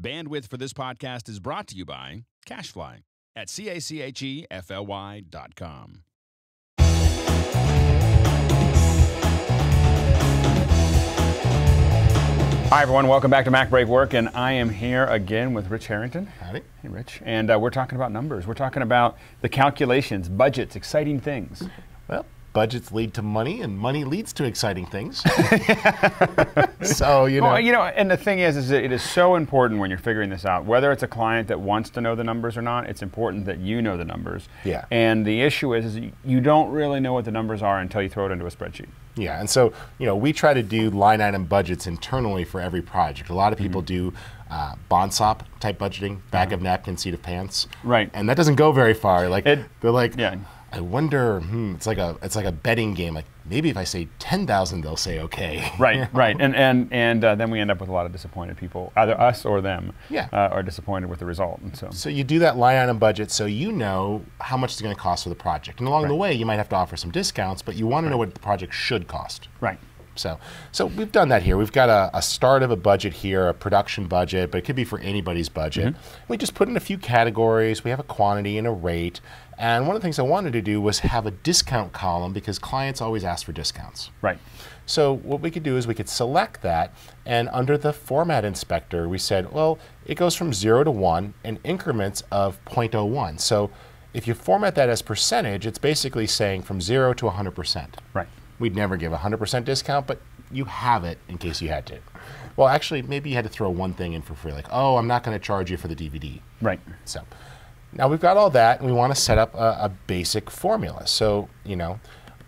Bandwidth for this podcast is brought to you by CashFly at CACHEFLY.com. Hi, everyone. Welcome back to Mac Break Work, and I am here again with Rich Harrington. Howdy. Hey, Rich. And we're talking about numbers. We're talking about the calculations, budgets, exciting things. Well, budgets lead to money, and money leads to exciting things. So, Well, and the thing is that it is so important when you're figuring this out, whether it's a client that wants to know the numbers or not, it's important that you know the numbers. Yeah. And the issue is you don't really know what the numbers are until you throw it into a spreadsheet. Yeah, and so, we try to do line item budgets internally for every project. A lot of people do Bonsop type budgeting, bag of napkins, seat of pants. Right. And that doesn't go very far. They're like, yeah. I wonder, it's like a betting game. Like, maybe if I say 10,000, they'll say okay. Right, right. And then we end up with a lot of disappointed people, either us or them, are disappointed with the result. And so you do that line item budget so you know how much it's going to cost for the project. And along the way, you might have to offer some discounts, but you want to know what the project should cost. Right. So we've done that here. We've got a start of a budget here, a production budget, but it could be for anybody's budget. We just put in a few categories. We have a quantity and a rate. And one of the things I wanted to do was have a discount column because clients always ask for discounts. Right. So what we could do is we could select that, and under the format inspector, we said, well, it goes from 0 to 1 in increments of 0.01. So if you format that as percentage, it's basically saying from 0 to 100%. Right. We'd never give a 100% discount, but you have it in case you had to. Well, actually, maybe you had to throw one thing in for free, like, oh, I'm not going to charge you for the DVD. Right. So now we've got all that, and we want to set up a basic formula. So,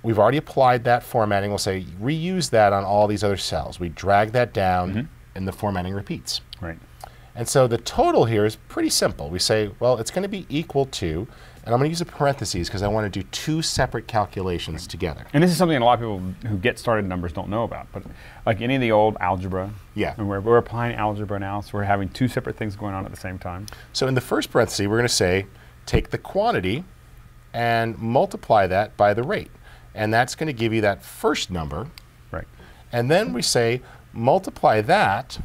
we've already applied that formatting. We'll say reuse that on all these other cells. We drag that down, and the formatting repeats. Right. And so the total here is pretty simple. We say, well, it's going to be equal to, and I'm going to use a parentheses because I want to do two separate calculations together. And this is something a lot of people who get started in numbers don't know about. But like any of the old algebra, and we're applying algebra now, so we're having two separate things going on at the same time. So in the first parenthesis, we're going to say, take the quantity and multiply that by the rate. And that's going to give you that first number. Right. And then we say, multiply that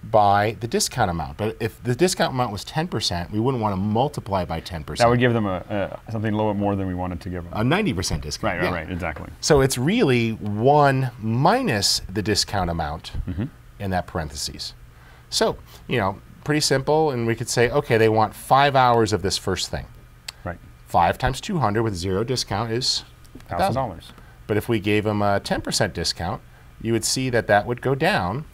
by the discount amount. But if the discount amount was 10%, we wouldn't want to multiply by 10%. That would give them something a little bit more than we wanted to give them. A 90% discount. Right, exactly. So it's really 1 minus the discount amount in that parentheses. So, pretty simple, and we could say, okay, they want 5 hours of this first thing. Right. 5 times 200 with 0 discount is $1,000. But if we gave them a 10% discount, you would see that that would go down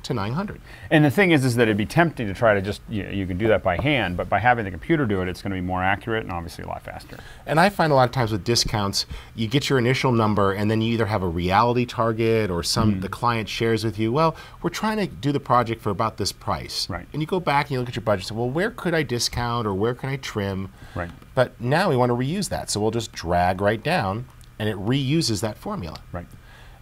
to 900. And the thing is that it'd be tempting to try to just, you can do that by hand, but by having the computer do it, it's going to be more accurate and obviously a lot faster. And I find a lot of times with discounts, you get your initial number and then you either have a reality target or the client shares with you, well, we're trying to do the project for about this price. Right. And you go back and you look at your budget and say, well, where could I discount or where can I trim? Right. But now we want to reuse that. So we'll just drag right down and it reuses that formula. Right.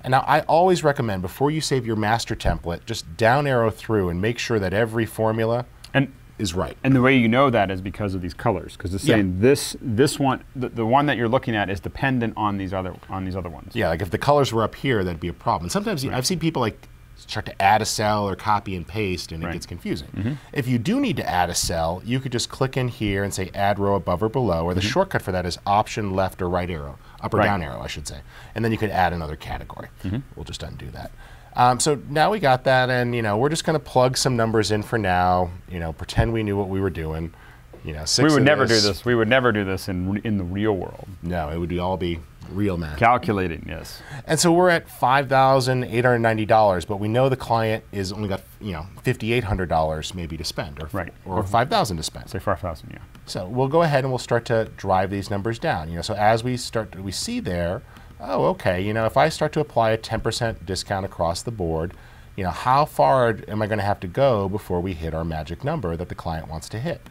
And now I always recommend before you save your master template, just down arrow through and make sure that every formula is right. And the way you know that is because of these colors, because it's saying this one, the one that you're looking at is dependent on these other ones. Yeah, like if the colors were up here, that'd be a problem. And sometimes I've seen people start to add a cell or copy and paste, and it gets confusing. If you do need to add a cell, you could just click in here and say add row above or below, or the shortcut for that is option left or right arrow, up or down arrow, I should say. And then you could add another category. We'll just undo that. So now we got that, and we're just going to plug some numbers in for now. Pretend we knew what we were doing. 6 we would never do this. We would never do this in the real world. No, it would all be real math. Calculating, yes. And so we're at $5,890, but we know the client is only got $5,800 maybe to spend, or $5,000 to spend. Say 5,000, yeah. So we'll go ahead and we'll start to drive these numbers down. So as we see there, oh, okay, if I start to apply a 10% discount across the board, how far am I going to have to go before we hit our magic number that the client wants to hit?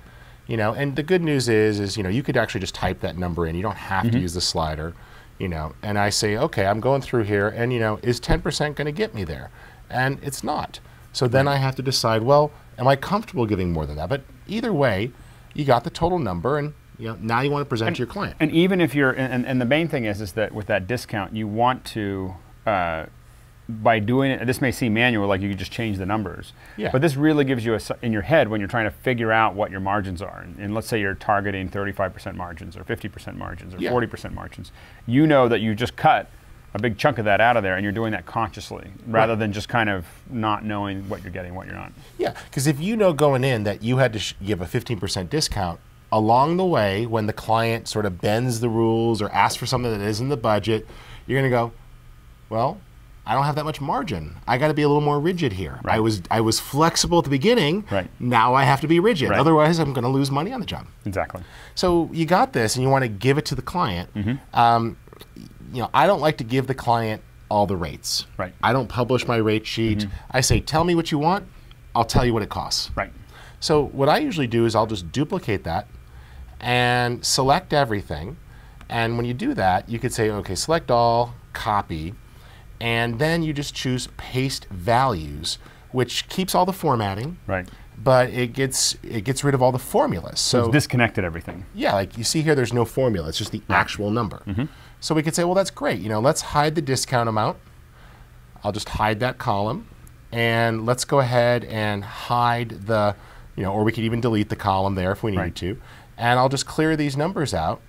And the good news is you could actually just type that number in. You don't have to use the slider. And I say, okay, I'm going through here, and is 10% going to get me there? And it's not. So then I have to decide, well, am I comfortable giving more than that? But either way, you got the total number, and now you want to present to your client. And even if you're, and the main thing is that with that discount, you want to by doing it, this may seem manual, like you could just change the numbers. Yeah. But this really gives you in your head when you're trying to figure out what your margins are. And let's say you're targeting 35% margins or 50% margins or 40% margins. You know that you just cut a big chunk of that out of there, and you're doing that consciously rather than just kind of not knowing what you're getting, what you're not. Yeah, because if you know going in that you had to give a 15% discount, along the way, when the client sort of bends the rules or asks for something that isn't the budget, you're going to go, well, I don't have that much margin. I got to be a little more rigid here. Right. I was flexible at the beginning. Right. Now I have to be rigid. Right. Otherwise, I'm going to lose money on the job. Exactly. So you got this, and you want to give it to the client. You know, I don't like to give the client all the rates. Right. I don't publish my rate sheet. I say, tell me what you want. I'll tell you what it costs. Right. So what I usually do is I'll just duplicate that and select everything. And when you do that, you could say, okay, select all, copy, and then you just choose paste values, which keeps all the formatting. Right. But it gets rid of all the formulas. So it's disconnected everything. Yeah, like you see here, there's no formula. It's just the actual number. So we could say, well, that's great. You know, let's hide the discount amount. I'll just hide that column. And let's go ahead and hide the, you know, or we could even delete the column there if we needed to. And I'll just clear these numbers out.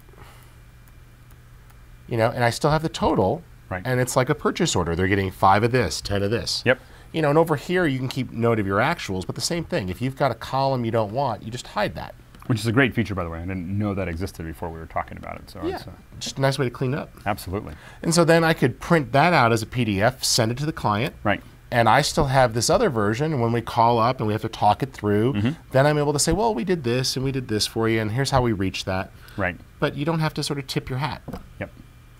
You know, and I still have the total. Right. And it's like a purchase order. They're getting 5 of this, 10 of this. Yep. You know, and over here you can keep note of your actuals, but the same thing. If you've got a column you don't want, you just hide that. Which is a great feature, by the way. I didn't know that existed before we were talking about it. So yeah, it's, just a nice way to clean up. Absolutely. And so then I could print that out as a PDF, send it to the client. Right. And I still have this other version, and when we call up and we have to talk it through, then I'm able to say, well, we did this and we did this for you, and here's how we reached that. Right. But you don't have to sort of tip your hat. Yep.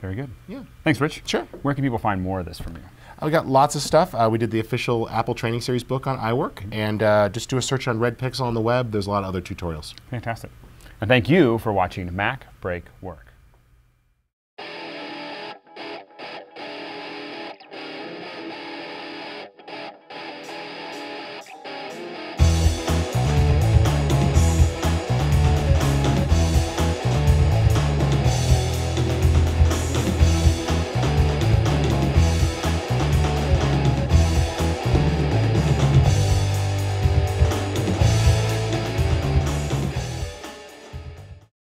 Very good. Yeah. Thanks, Rich. Sure. Where can people find more of this from you? We got lots of stuff. We did the official Apple Training Series book on iWork, and just do a search on Red Pixel on the web. There's a lot of other tutorials. Fantastic. And thank you for watching Mac Break Work.